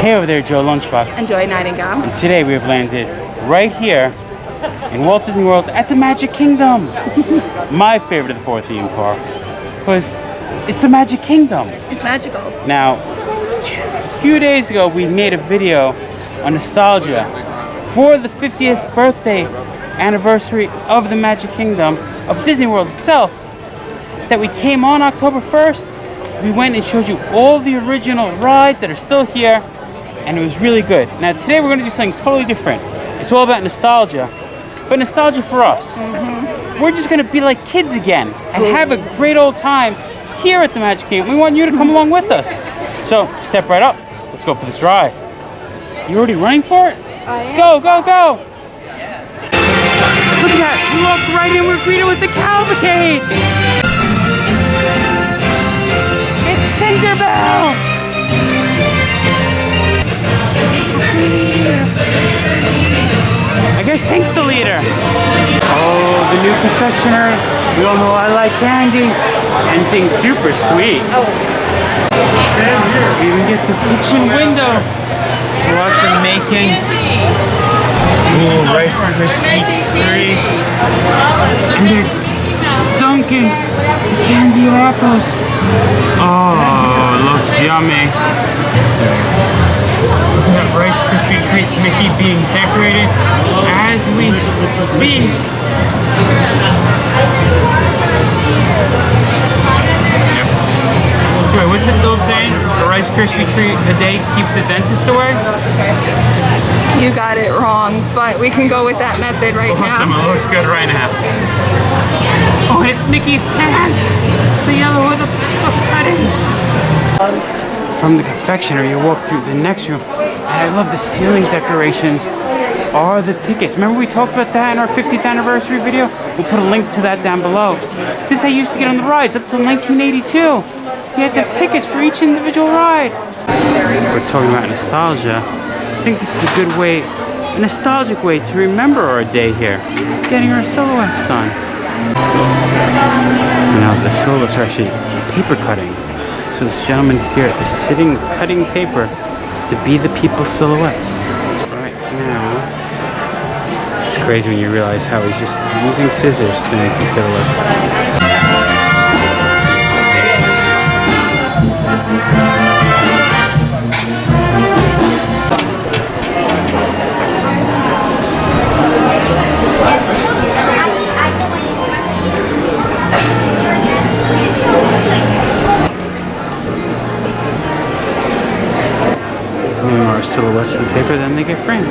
Hey over there, Joe Lunchbox. And Joy Nightingale. And today we have landed right here in Walt Disney World at the Magic Kingdom. My favorite of the 4 theme parks, because it's the Magic Kingdom. It's magical. Now, a few days ago we made a video on nostalgia for the 50th birthday anniversary of the Magic Kingdom, of Disney World itself, that we came on October 1st. We went and showed you all the original rides that are still here, and it was really good. Now today we're going to do something totally different. It's all about nostalgia, but nostalgia for us. We're just going to be like kids again and have a great old time here at the Magic Kingdom. We want you to come along with us. So step right up. Let's go for this ride. You already running for it? I am. Go, go, go! Look at that! We walked right in, we're greeted with the cavalcade! It's Tinkerbell! I guess Tink's the leader. Oh, the new confectionery. We all know I like candy. And things super sweet. Oh. We even get the kitchen window to watch them making. Ooh, Rice Krispie treats. And they're dunking the candy apples. Oh, looks yummy. Look at Rice Krispie treat Mickey being decorated as we speak. Yep. Wait, what's it Dove saying? The Rice Krispie treat a day keeps the dentist away? You got it wrong, but we can go with that method right now. It looks good right now. Oh, it's Mickey's pants! The yellow with the cuttings! From the confectionery, you walk through the next room, and I love the ceiling decorations are the tickets. Remember we talked about that in our 50th anniversary video? We'll put a link to that down below. This is how you used to get on the rides up till 1982. You had to have tickets for each individual ride. We're talking about nostalgia. I think this is a good way, a nostalgic way to remember our day here, getting our silhouettes done. Now the silhouettes are actually paper cutting. So this gentleman here is sitting cutting paper to be the people's silhouettes. Right now, it's crazy when you realize how he's just using scissors to make these silhouettes. Our silhouettes in paper, then they get framed.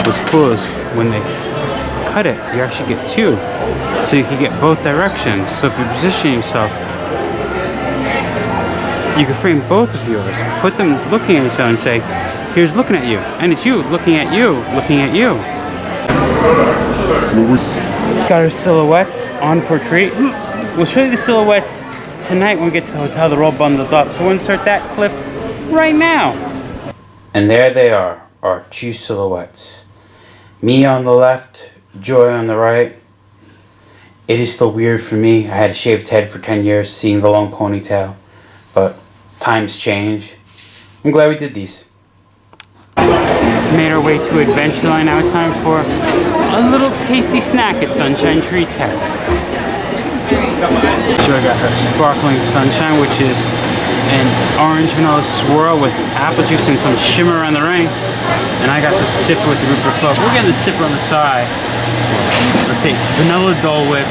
What's cool is when they cut it, you actually get two, so you can get both directions. So if you position yourself, you can frame both of yours, put them looking at each other and say, here's looking at you, and it's you looking at you, looking at you. Got our silhouettes on for a treat. We'll show you the silhouettes tonight when we get to the hotel. They're all bundled up, so we'll insert that clip right now. And there they are, our two silhouettes. Me on the left, Joy on the right. It is still weird for me. I had a shaved head for 10 years, seeing the long ponytail, but times change. I'm glad we did these. Made our way to Adventureland. Now it's time for a little tasty snack at Sunshine Tree Terrace. Joy got her sparkling sunshine, which is an orange vanilla swirl with apple juice and some shimmer around the ring. And I got the sipper with the root beer float. We're getting the sipper on the side. Let's see, vanilla Dole Whip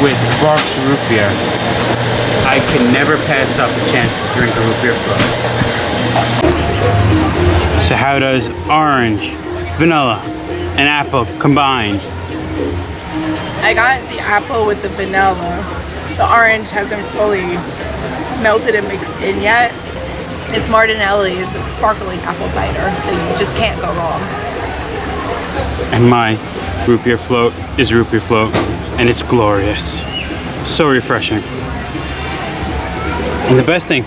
with Barks root beer. I can never pass up a chance to drink a root beer float. So how does orange, vanilla, and apple combine? I got the apple with the vanilla. The orange hasn't fully melted and mixed in yet. It's Martinelli's sparkling apple cider, so you just can't go wrong. And my root beer float is root beer float, and it's glorious. So refreshing. And the best thing,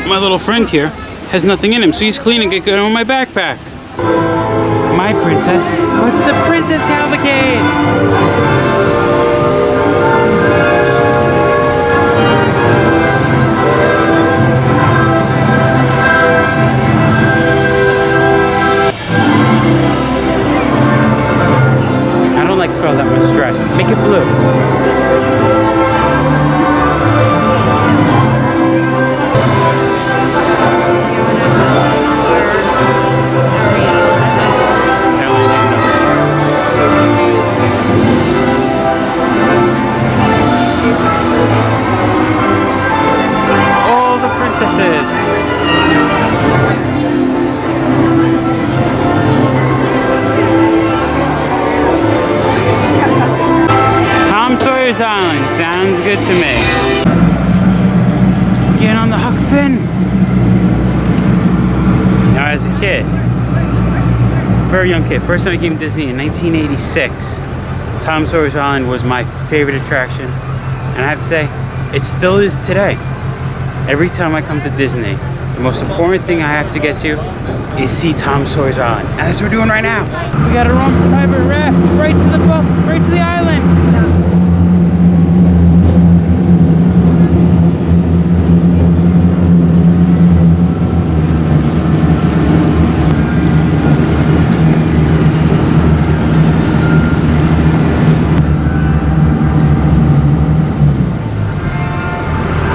my little friend here has nothing in him, so he's cleaning it good on my backpack. My princess, what's the Princess Cavalcade? Getting on the Huck Finn. Now, as a kid, very young kid, first time I came to Disney in 1986, Tom Sawyer's Island was my favorite attraction. And I have to say, it still is today. Every time I come to Disney, the most important thing I have to get to is see Tom Sawyer's Island. And that's what we're doing right now. We got our own private raft right to the boat, right to the island.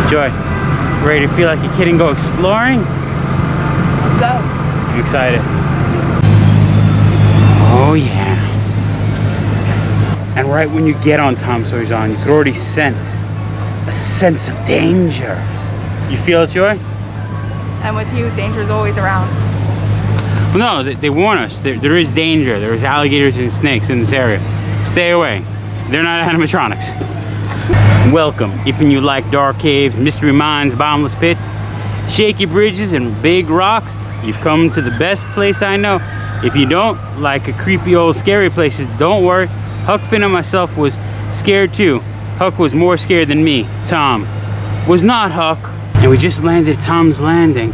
Joy, ready to feel like a kid and go exploring? Let's go. I'm excited. Oh yeah. And right when you get on Tom Sawyer's Island, you could already sense a sense of danger. You feel it, Joy? And with you, danger's always around. Well, no, they warn us. There is danger. There's alligators and snakes in this area. Stay away. They're not animatronics. Welcome, if you like dark caves, mystery mines, bottomless pits, shaky bridges, and big rocks, you've come to the best place I know. If you don't like a creepy old scary places, don't worry. Huck Finn and myself was scared too. Huck was more scared than me. Tom was not Huck. And we just landed at Tom's Landing.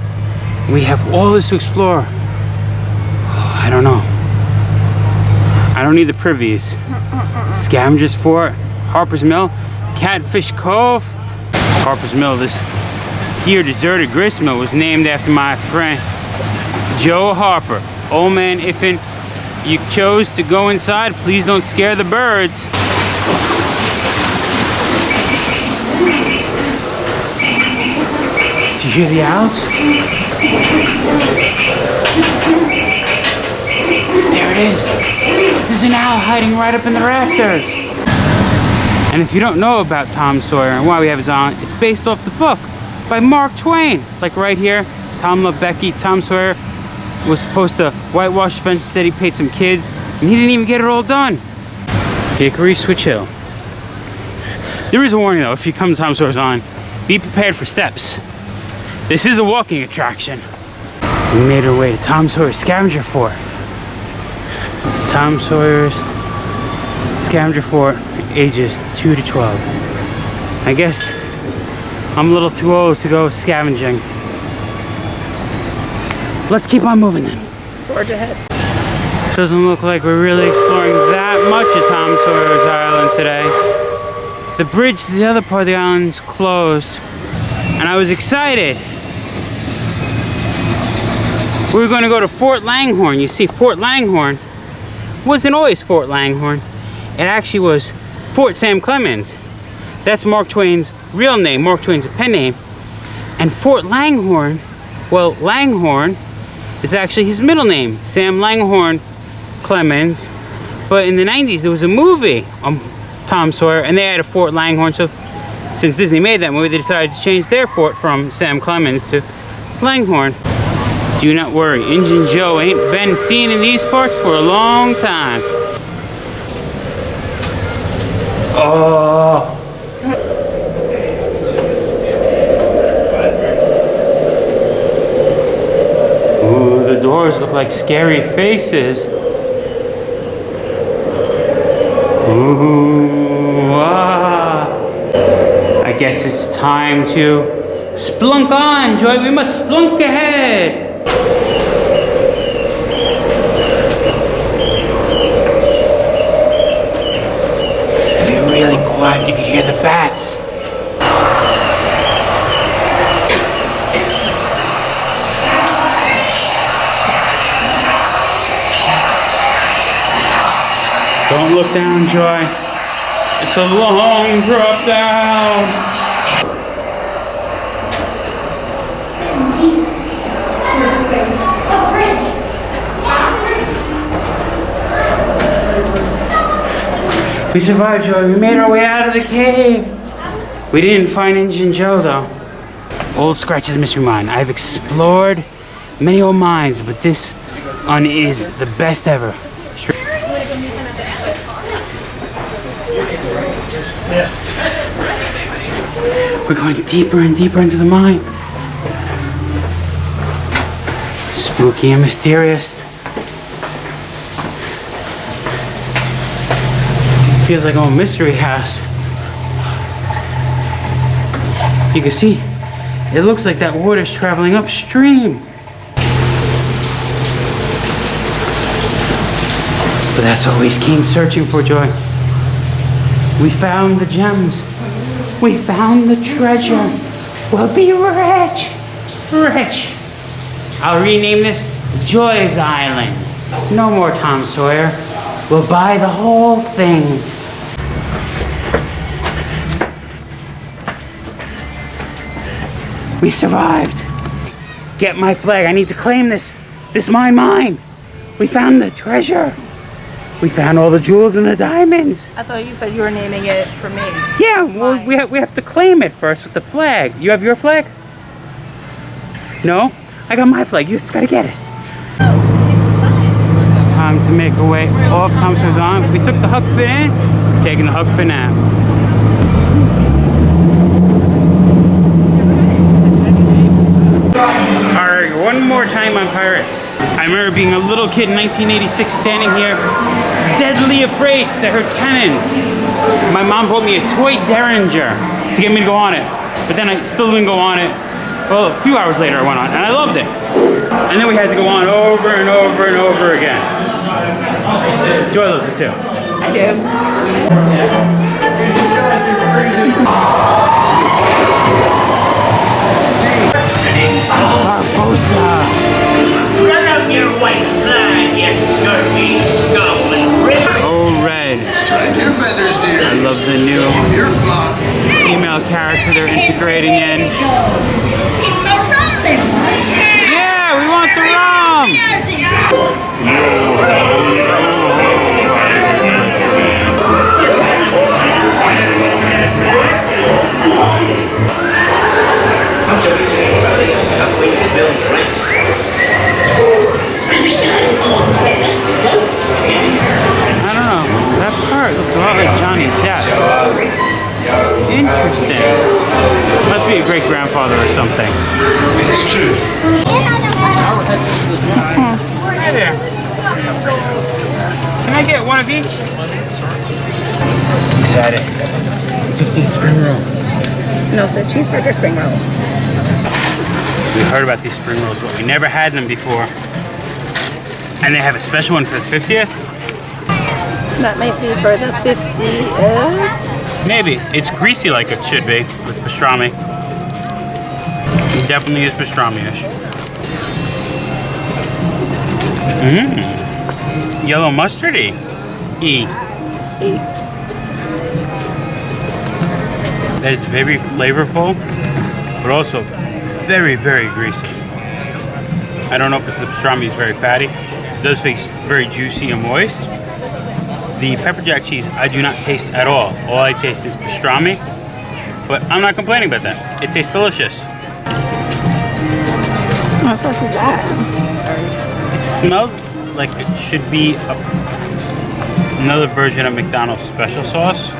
We have all this to explore. Oh, I don't know. I don't need the privies. Scavengers Fort, Harper's Mill, Catfish Cove. Harper's Mill, this here deserted grist mill, was named after my friend Joe Harper. Old man, if you chose to go inside, please don't scare the birds. Do you hear the owls? There it is. There's an owl hiding right up in the rafters. And if you don't know about Tom Sawyer and why we have his on, it's based off the book by Mark Twain. Like right here, Tom loved Becky. Tom Sawyer was supposed to whitewash the fence, instead he paid some kids, and he didn't even get it all done. Hickory Switch Hill. There is a warning though, if you come to Tom Sawyer's Island, be prepared for steps. This is a walking attraction. We made our way to Tom Sawyer's Scavenger Fort. Tom Sawyer's Scavenger Fort, ages 2 to 12. I guess I'm a little too old to go scavenging. Let's keep on moving then. Forge ahead. Doesn't look like we're really exploring that much of Tom Sawyer's Island today. The bridge to the other part of the island's closed, and I was excited. We were going to go to Fort Langhorne. You see, Fort Langhorne wasn't always Fort Langhorne. It actually was Fort Sam Clemens. That's Mark Twain's real name. Mark Twain's pen name. And Fort Langhorne, well, Langhorne is actually his middle name, Sam Langhorne Clemens. But in the 90s, there was a movie on Tom Sawyer, and they had a Fort Langhorne. So since Disney made that movie, they decided to change their fort from Sam Clemens to Langhorne. Do not worry, Injun Joe ain't been seen in these parts for a long time. Oh. Ooh, the doors look like scary faces. Ooh, ah. I guess it's time to splunk on, Joy. We must splunk ahead. If you're really quiet, you can hear the bats. Don't look down, Joy. It's a long drop down. We survived, Joy. We made our way out of the cave. We didn't find Injun Joe, though. Old Scratch's Mystery Mine. I've explored many old mines, but this one is the best ever. We're going deeper and deeper into the mine. Spooky and mysterious. Feels like a mystery house. You can see, it looks like that water's traveling upstream. But that's what we came searching for, Joy. We found the gems. We found the treasure. We'll be rich. Rich. I'll rename this Joy's Island. No more Tom Sawyer. We'll buy the whole thing. We survived. Get my flag. I need to claim this. This mine. We found the treasure. We found all the jewels and the diamonds. I thought you said you were naming it for me. Yeah, well, we have to claim it first with the flag. You have your flag? No? I got my flag. You just gotta get it. Time to make our way off Tom Sawyer's Island. We took the Huck Finn in, taking the Huck Finn out. Alright, one more time on Pirates. I remember being a little kid in 1986 standing here, deadly afraid because I heard cannons. My mom bought me a toy Derringer to get me to go on it. But then I still didn't go on it. Well, a few hours later I went on and I loved it. And then we had to go on over and over and over again. Joy loves it too. I do. Barbossa. Run up your white flag, you scurvy skull and rip. Oh, Red. Strike your feathers, dear. I love the new Your flock. female character they're integrating in. It's the rum they want. Yeah, we want the rum. I don't know. That part looks a lot like Johnny Depp. Interesting. Must be a great grandfather or something. It's true. Hi there. Can I get one of each? Excited. 15 spring roll. No, it's a cheeseburger spring roll. We heard about these spring rolls, but we never had them before. And they have a special one for the 50th? That might be for the 50th. Maybe. It's greasy like it should be with pastrami. It definitely is pastrami-ish. Yellow mustardy. That is very flavorful, but also very, very greasy. I don't know if it's the pastrami is very fatty. It does taste very juicy and moist. The pepper jack cheese I do not taste at all. All I taste is pastrami, but I'm not complaining about that. It tastes delicious. What sauce is that? It smells like it should be another version of McDonald's special sauce.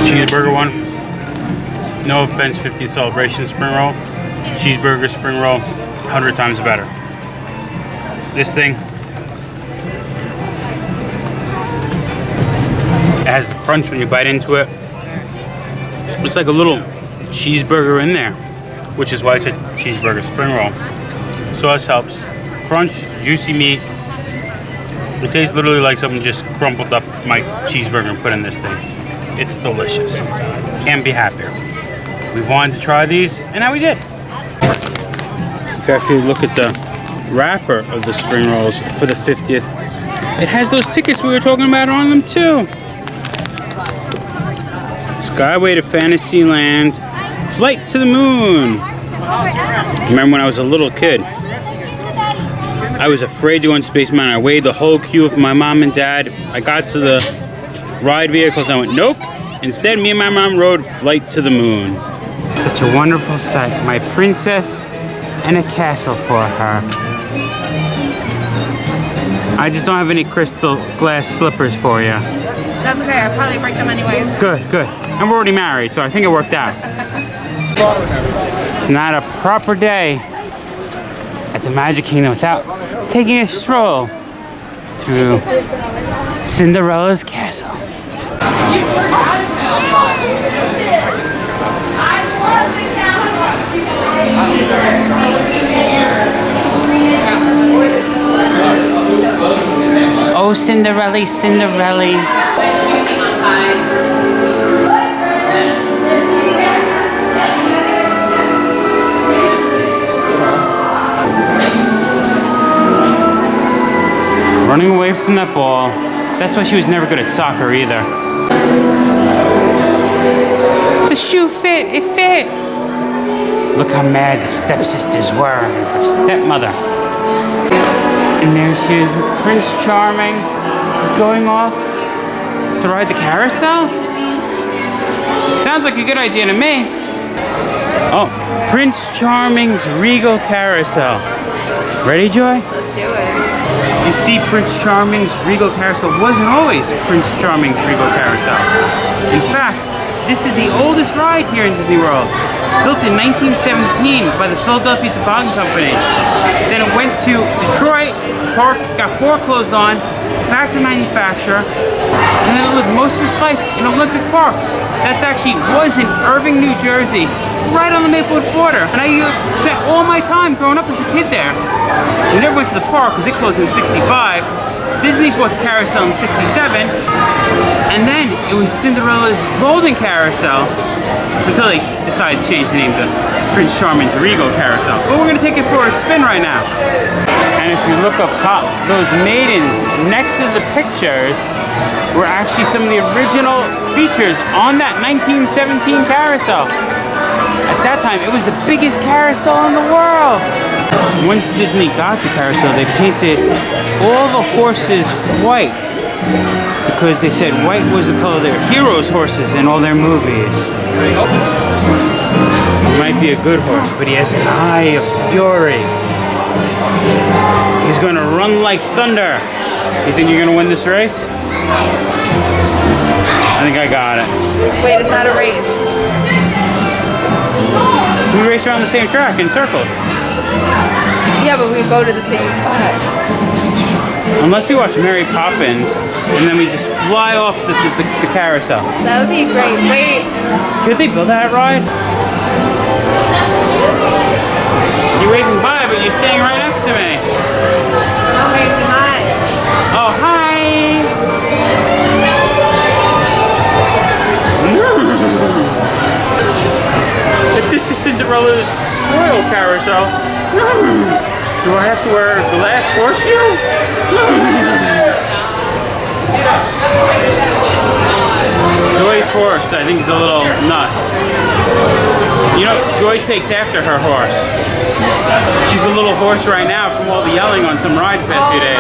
Cheeseburger one. No offense, 50th celebration spring roll. Cheeseburger spring roll, 100 times better. This thing, it has the crunch when you bite into it. It's like a little cheeseburger in there, which is why it's a cheeseburger spring roll. Sauce helps. Crunch, juicy meat. It tastes literally like someone just crumpled up my cheeseburger and put in this thing. It's delicious. Can't be happier. We've wanted to try these, and now we did. If you actually look at the wrapper of the spring rolls for the 50th, it has those tickets we were talking about on them too. Skyway to Fantasyland, Flight to the Moon. Remember when I was a little kid? I was afraid to go on Space Mountain. I waited the whole queue with my mom and dad. I got to the ride vehicles and I went, nope. Instead, me and my mom rode Flight to the Moon. Such a wonderful sight. My princess and a castle for her. I just don't have any crystal glass slippers for you. That's okay. I'll probably break them anyways. Good, good. And we're already married, so I think it worked out. It's not a proper day at the Magic Kingdom without taking a stroll through Cinderella's castle. Oh, Cinderella, Cinderella. Running away from that ball. That's why she was never good at soccer either. The shoe fit, it fit. Look how mad the stepsisters were and her stepmother. And there she is with Prince Charming going off to ride the carousel. Sounds like a good idea to me. Oh, Prince Charming's Regal Carousel. Ready, Joy? Let's do it. You see, Prince Charming's Regal Carousel wasn't always Prince Charming's Regal Carousel. In fact, this is the oldest ride here in Disney World. Built in 1917 by the Philadelphia Toboggan Company. Then it went to Detroit, park got foreclosed on, back to manufacturer, and then it lived most of its life in Olympic Park. That's actually was in Irving, New Jersey, right on the Maplewood border. And I spent all my time growing up as a kid there. We never went to the park because it closed in '65. Disney bought the carousel in '67, and then it was Cinderella's Golden Carousel until they decided to change the name to Prince Charming's Regal Carousel. But we're gonna take it for a spin right now. And if you look up top, those maidens next to the pictures were actually some of the original features on that 1917 carousel. At that time, it was the biggest carousel in the world. Once Disney got the carousel, they painted all the horses white because they said white was the color of their heroes' horses in all their movies. He might be a good horse, but he has an eye of fury. He's going to run like thunder. You think you're going to win this race? I think I got it. Wait, it's not a race. We race around the same track in circles. Yeah, but we go to the same spot. Unless you watch Mary Poppins, and then we just fly off the carousel. That would be great. Wait. Could they build that ride? You're waving bye, but you're staying right next to me. I'm waving hi. Oh, hi! If this is Cinderella's royal carousel, do I have to wear the last horseshoe? Joy's horse, I think, is a little nuts. You know, Joy takes after her horse. She's a little horse right now from all the yelling on some rides the past few days.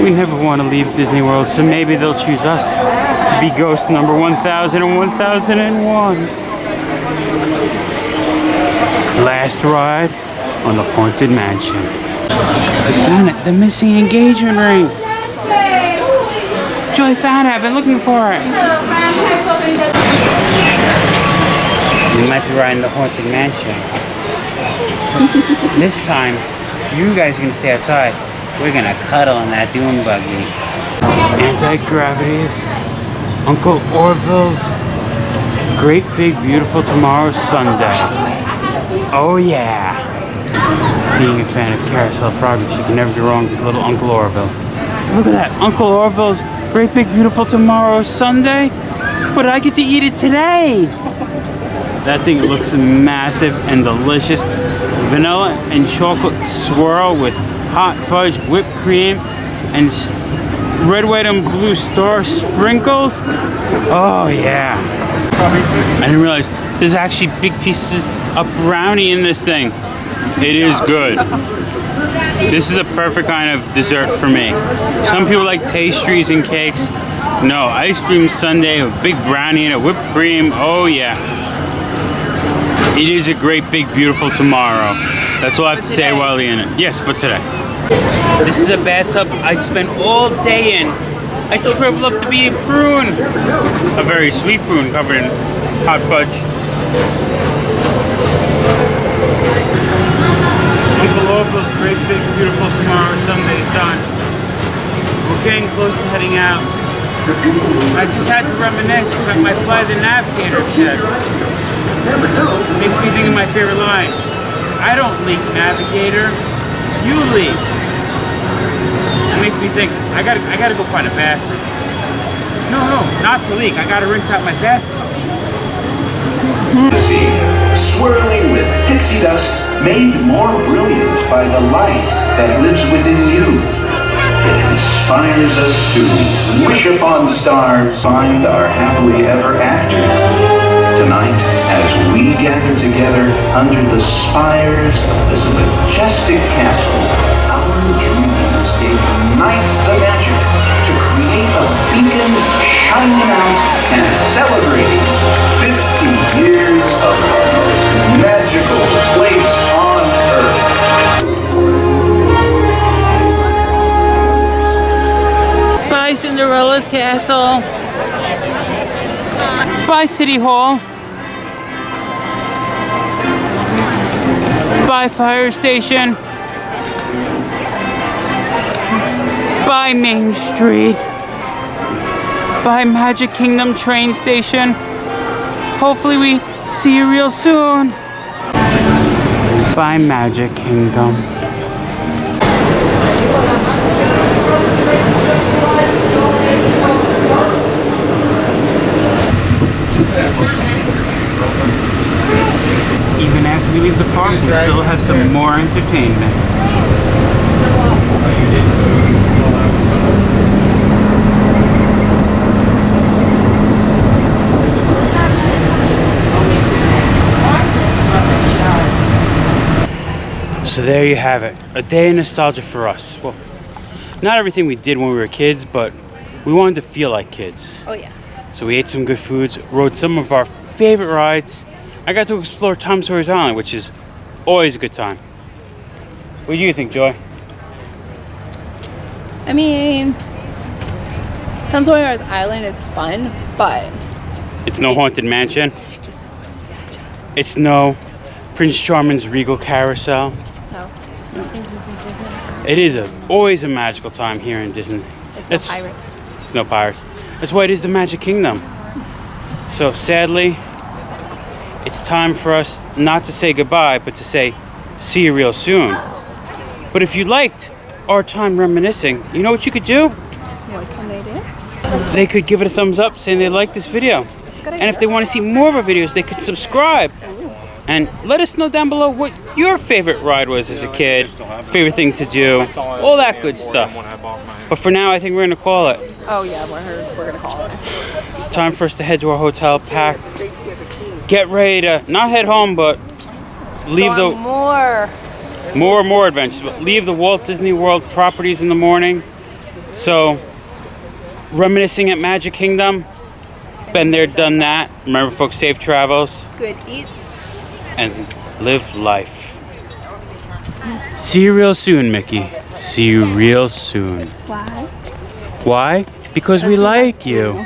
We never want to leave Disney World, so maybe they'll choose us to be ghost number 1000 and 1001. Last ride on the Haunted Mansion. I found it, the missing engagement ring. Joy found it, I've been looking for it. We might be riding the Haunted Mansion. This time, you guys are going to stay outside. We're going to cuddle in that dune buggy. Anti-Gravity's, Uncle Orville's Great Big Beautiful Tomorrow Sunday. Oh yeah! Being a fan of Carousel Progress, you can never go wrong with little Uncle Orville. Look at that, Uncle Orville's Great Big Beautiful Tomorrow Sunday, but I get to eat it today! That thing looks massive and delicious. Vanilla and chocolate swirl with hot fudge, whipped cream, and red, white, and blue star sprinkles. Oh yeah! I didn't realize there's actually big pieces of brownie in this thing. It is good. This is the perfect kind of dessert for me. Some people like pastries and cakes. No, ice cream sundae with big brownie and a whipped cream. Oh yeah. It is a great big beautiful tomorrow. That's all I have to say today. while you're in it. Yes, but today. This is a bathtub I spent all day in. I shriveled up to be a prune. A very sweet prune covered in hot fudge. Uncle Orville's great big beautiful tomorrow Sunday's done. We're getting close to heading out. I just had to reminisce about my Fly the Navigator set. Makes me think of my favorite line. I don't leak, Navigator. You leak. That makes me think, I gotta go find a bathroom. No, not to leak. I gotta rinse out my bathtub. Sea, swirling with pixie dust, made more brilliant by the light that lives within you. It inspires us to wish upon stars, find our happily ever afters. Tonight, as we gather together under the spires of this majestic castle, our dreams ignite the magic to create a beacon shining out and celebrating 50 years of the most magical place on earth. Bye, Cinderella's castle. Bye, City Hall. Bye, fire station. Bye, Main Street. Bye, Magic Kingdom train station. Hopefully we see you real soon. Bye, Magic Kingdom. Even after we leave the park, we still have some more entertainment. So there you have it, a day of nostalgia for us. Well, not everything we did when we were kids, but we wanted to feel like kids. Oh yeah. So we ate some good foods, rode some of our favorite rides. I got to explore Tom Sawyer's Island, which is always a good time. What do you think, Joy? I mean, Tom Sawyer's Island is fun, but It's no Haunted Mansion. just It's no Prince Charming's Regal Carousel. no. It is always a magical time here in Disney. It's no It's- pirates. It's no pirates. That's why it is the Magic Kingdom. So sadly, it's time for us not to say goodbye, but to say see you real soon. But if you liked our time reminiscing, you know what you could do? What can they do? They could give it a thumbs up saying they like this video. That's a good And if idea. they want to see more of our videos, they could subscribe. And let us know down below what your favorite ride was as a kid, favorite thing to do, all that good stuff. But for now, I think we're going to call it. Oh yeah, we're gonna call it. It's time for us to head to our hotel, pack, get ready to not head home, but leave Go on more adventures, but leave the Walt Disney World properties in the morning. So, reminiscing at Magic Kingdom, been there, done that. Remember, folks, safe travels good eats. and live life. See you real soon, Mickey. See you real soon. Why? Why? Because we like you.